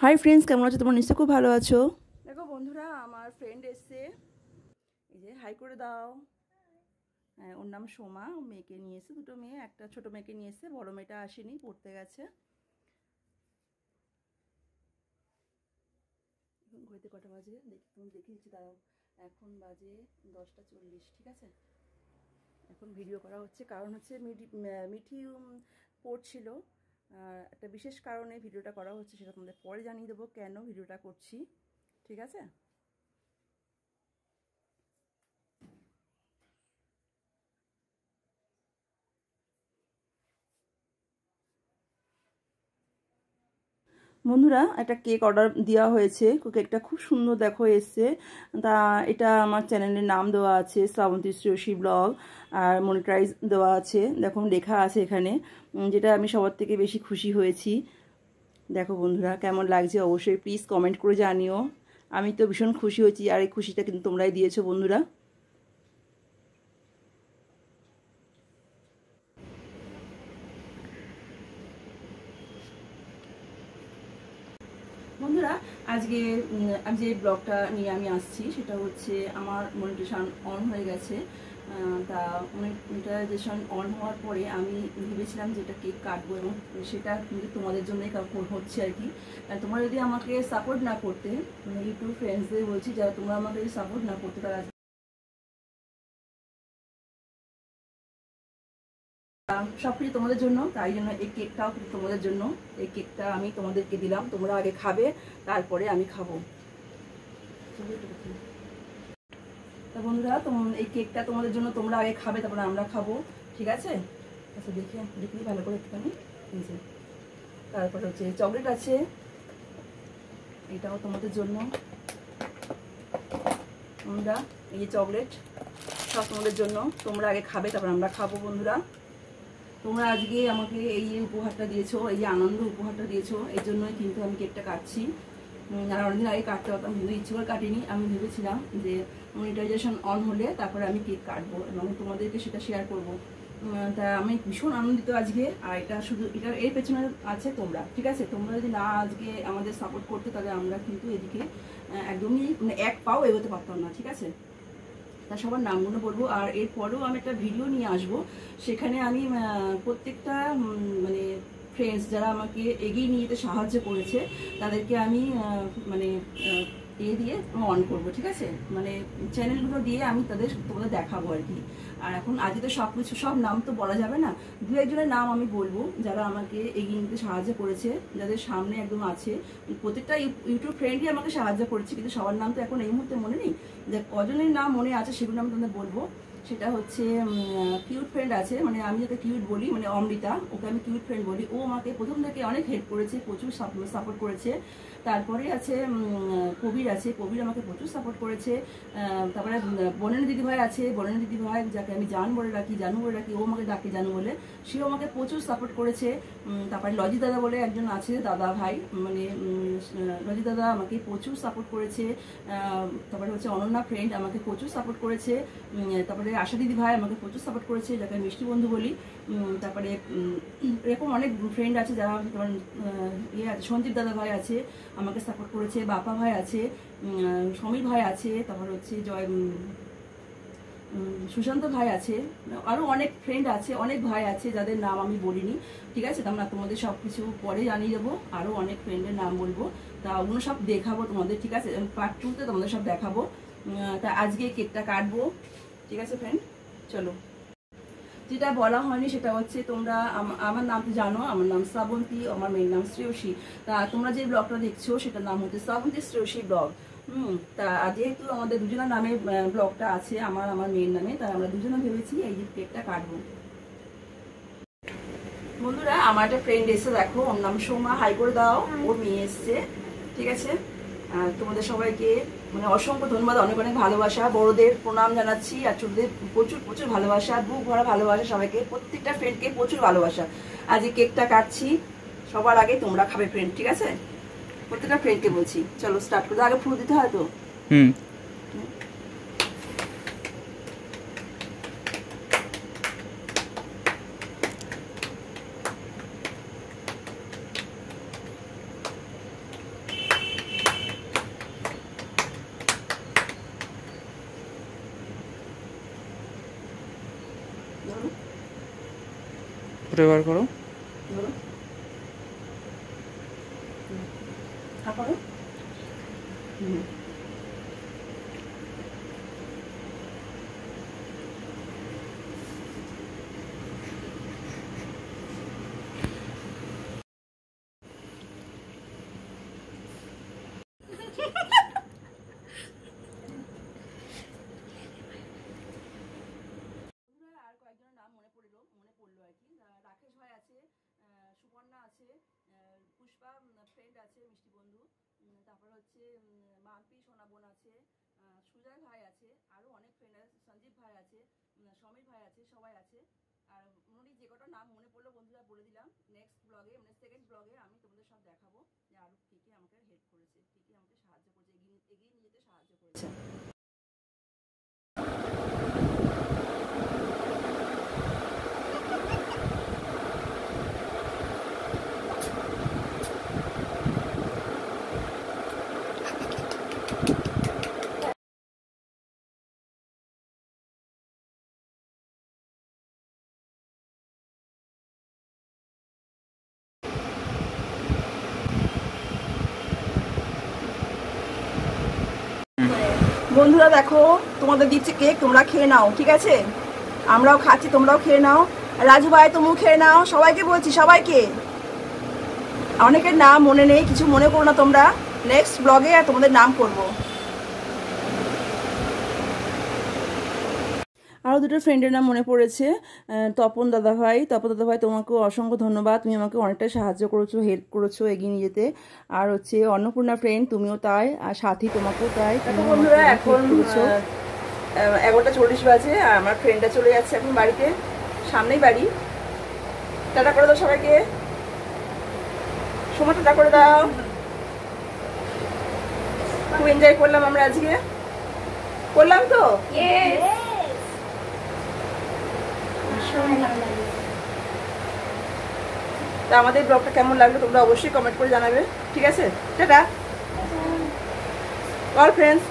Hi friends, কেমন আছো? তোমরা নিশ্চয়ই খুব ভালো আছো। দেখো বন্ধুরা, আমার ফ্রেন্ড এসছে, এই যে হাই করে দাও। হ্যাঁ, ওর নাম সোমা। মেয়েকে নিয়ে এসে, দুটো মেয়ে, একটা ছোটো মেয়েকে নিয়ে এসে, বড়ো মেয়েটা আসেনি, পড়তে গেছে। এখন ঘড়িতে কটা বাজে তুমি দেখে দিচ্ছি, দাঁড়াও। এখন বাজে 10:40, ঠিক আছে। এখন ভিডিও করা হচ্ছে, কারণ হচ্ছে মিঠি পড়ছিল। একটা বিশেষ কারণে ভিডিওটা করা হচ্ছে, সেটা তোমাদের পরে জানিয়ে দেবো কেন ভিডিওটা করছি, ঠিক আছে। বন্ধুরা, একটা কেক অর্ডার দেওয়া হয়েছে। কেকটা খুব সুন্দর দেখো এসছে। তা এটা আমার চ্যানেলের নাম দেওয়া আছে, শ্রাবন্তী শ্রেয়সী ব্লগ, আর মনিটাইজ দেওয়া আছে, দেখো লেখা আছে এখানে, যেটা আমি সবার থেকে বেশি খুশি হয়েছি। দেখো বন্ধুরা, কেমন লাগছে অবশ্যই প্লিজ কমেন্ট করে জানিও। আমি তো ভীষণ খুশি হয়েছি, আর এই খুশিটা কিন্তু তোমরাই দিয়েছো বন্ধুরা। বন্ধুরা, আজকে আমি যে ব্লগটা নিয়ে আমি আসছি, সেটা হচ্ছে আমার মনিটাইজেশন অন হয়ে গেছে। তা মনিটাইজেশন অন হওয়ার পরে আমি ভেবেছিলাম যে এটা কেক কাটবো, এবং সেটা কিন্তু তোমাদের জন্যই হচ্ছে আর কি। তোমরা যদি আমাকে সাপোর্ট না করতে, ইউটিউব ফ্রেন্ডসদের বলছি, যারা তোমরা আমাকে সাপোর্ট না করতে, তারা সব কিছু তোমাদের জন্য, তাই জন্য এই কেকটাও তোমাদের জন্য। এই কেকটা আমি তোমাদেরকে দিলাম, তোমরা আগে খাবে, তারপরে আমি খাবো। তা বন্ধুরা, এই কেকটা তোমাদের জন্য, তোমরা আগে খাবে, তারপরে আমরা খাবো, ঠিক আছে। আচ্ছা, দেখি ভালো করে একটুখানি। তারপরে হচ্ছে চকলেট আছে, এটাও তোমাদের জন্য। বন্ধুরা, এই যে চকলেট, সব তোমাদের জন্য, তোমরা আগে খাবে, তারপর আমরা খাবো। বন্ধুরা, তোমরা আজকে আমাকে এই উপহারটা দিয়েছো, এই যে আনন্দ উপহারটা দিয়েছো, এই জন্যই কিন্তু আমি কেকটা কাটছি। আর অনেকদিন আগে কাটতে পারতাম, কিন্তু ইচ্ছে করে কাটিনি। আমি ভেবেছিলাম যে মনিটাইজেশন অন হলে তারপরে আমি কেক কাটবো এবং তোমাদেরকে সেটা শেয়ার করবো। তা আমি ভীষণ আনন্দিত আজকে। আর এটা শুধু এর পেছনে আছে তোমরা, ঠিক আছে। তোমরা যদি না আজকে আমাদের সাপোর্ট করতে, তাহলে আমরা কিন্তু এদিকে একদমই এক পাও এগোতে পারতাম না, ঠিক আছে। তা সবার নামগুলো বলবো, আর এরপরেও আমি একটা ভিডিও নিয়ে আসবো, সেখানে আমি প্রত্যেকটা মানে ফ্রেন্ডস যারা আমাকে এগিয়ে নিয়ে যেতে সাহায্য করেছে, তাদেরকে আমি মানে দিয়ে অন করবো, ঠিক আছে। মানে চ্যানেলগুলো দিয়ে আমি তোমাদের দেখাবো আর কি। আর এখন আজকে তো সব নাম তো বলা যাবে না, দু একজনের নাম আমি বলবো যারা আমাকে এগিয়ে নিতে সাহায্য করেছে, যাদের সামনে একদম আছে। প্রত্যেকটা ইউটিউব ফ্রেন্ডই আমাকে সাহায্য করেছে, কিন্তু সবার নাম তো এখন এই মুহূর্তে মনে নেই। যে কজনের নাম মনে আছে সেগুলো আমি তোমাদের বলবো। সেটা হচ্ছে কিউট ফ্রেন্ড আছে, মানে আমি যাকে কিউট বলি, মানে অমৃতা, ওকে আমি কিউট ফ্রেন্ড বলি। ও আমাকে প্রথম থেকে অনেক হেল্প করেছে, প্রচুর সাপোর্ট করেছে। তারপরে আছে কবির আছে, কবির আমাকে প্রচুর সাপোর্ট করেছে। তারপরে বনেন দিদিভাই আছে, বনেন দিদিভাই যাকে আমি জানু বলে রাখি, ও আমাকে ডাকে জানু বলে, সেও আমাকে প্রচুর সাপোর্ট করেছে। তারপরে লজিত দাদা বলে একজন আছে, দাদা ভাই, মানে লজিত দাদা আমাকে প্রচুর সাপোর্ট করেছে। তারপরে হচ্ছে অনন্যা ফ্রেন্ড আমাকে প্রচুর সাপোর্ট করেছে। তারপরে আশা দিদি ভাই আমাকে প্রচুর সাপোর্ট করেছে, যাকে আমি মিষ্টি বন্ধু বলি। তারপরে এরকম অনেক ফ্রেন্ড আছে যারা, ইয়ে আছে, সঞ্জীব দাদা ভাই আছে, আমাকে সাপোর্ট করেছে। বাপা ভাই আছে, সমীর ভাই আছে, তারপর হচ্ছে সুশান্ত ভাই আছে, আরও অনেক ফ্রেন্ড আছে, অনেক ভাই আছে যাদের নাম আমি বলিনি, ঠিক আছে। আমরা তোমাদের সব কিছু পরে জানিয়ে দেবো, আরও অনেক ফ্রেন্ডের নাম বলবো, তা ওগুলো সব দেখাবো তোমাদের, ঠিক আছে। পার্ট 2-তে তোমাদের সব দেখাবো। তা আজকে কেকটা কাটবো, ঠিক আছে ফ্রেন্ড, চলো। যেটা বলা হয়নি সেটা হচ্ছে, তোমরা আমার নাম তো জানো, আমার নাম শ্রাবন্তী, আমার মেয়ের নাম শ্রেয়সী। তা তোমরা যে ব্লগটা দেখছো সেটার নাম হচ্ছে শ্রাবন্তী শ্রেয়সী ব্লগ। তা যেহেতু আমাদের দুজনের নামে ব্লগটা আছে, আমার মেয়ের নামে, তাই আমরা দুজনে ভেবেছি এই যে কেকটা কাটবো। বন্ধুরা, আমার একটা ফ্রেন্ড এসে, দেখো ওর নাম সোমা, হাই করে দাও। ওর মেয়ে এসছে, ঠিক আছে। তোমাদের সবাইকে মানে অসংখ্য ধন্যবাদ, অনেক অনেক ভালোবাসা, বড়দের প্রণাম জানাচ্ছি, আর ছোটদের প্রচুর প্রচুর ভালোবাসা, বুক ভরা ভালোবাসা, সবাইকে প্রত্যেকটা ফ্রেন্ডকে প্রচুর ভালোবাসা। আজ এই কেকটা কাটছি, সবার আগে তোমরা খাবে ফ্রেন্ড, ঠিক আছে। প্রত্যেকটা ফ্রেন্ডকে বলছি, চলো স্টার্ট করতে। আগে ফুল দিতে হয় তো। ঘুরে বার করো। রাকেশ ভাই আছে, সুবর্ণা আছে, পুষ্পা ফ্রেন্ড আছে, মিষ্টি বন্ধু, তারপর হচ্ছে মাম্পি সোনা বোন আছে, সুজয় ভাই আছে, আরও অনেক ফ্রেন্ড আছে, সঞ্জীব ভাই আছে, সমীর ভাই আছে, সবাই আছে। আর মোটামুটি যে কটা নাম মনে পড়লো বন্ধুরা বলে দিলাম। নেক্সট ব্লগে মানে সেকেন্ড ব্লগে আমি তোমাদের সব দেখাবো যে আরও কী কী আমাকে হেল্প করেছে, কী কী আমাকে সাহায্য করেছে, এগিয়ে নিয়ে যেতে সাহায্য করেছে। বন্ধুরা দেখো তোমাদের দিচ্ছে কেক, তোমরা খেয়ে নাও, ঠিক আছে? আমরাও খাচ্ছি, তোমরাও খেয়ে নাও। রাজু ভাই তুমিও খেয়ে নাও, সবাইকে বলছি, সবাইকে। অনেকের নাম মনে নেই, কিছু মনে করো না তোমরা, নেক্সট ব্লগে তোমাদের নাম করবো। আরও দুটো ফ্রেন্ডের নাম মনে পড়েছে, তপন দাদাভাই তোমাকেও অসংখ্য ধন্যবাদ, তুমি আমাকে অনেকটা সাহায্য করেছো, হেল্প করেছো এগিয়ে নিয়ে যেতে। আর হচ্ছে অন্নপূর্ণা ফ্রেন্ড, তুমিও তাই, আর সাথী তোমাকেও তাই। বন্ধুরা এখন 11:40 বাজে, আর আমার ফ্রেন্ডটা চলে যাচ্ছে এখন বাড়িতে, সামনেই বাড়ি। টাটা করে দাও সবাইকে, সময় টাটা করে দাও। খুব এনজয় করলাম আমরা আজকে, করলাম তো? তা আমাদের ব্লগটা কেমন লাগলো তোমরা অবশ্যই কমেন্ট করে জানাবে, ঠিক আছে? Tata all friends.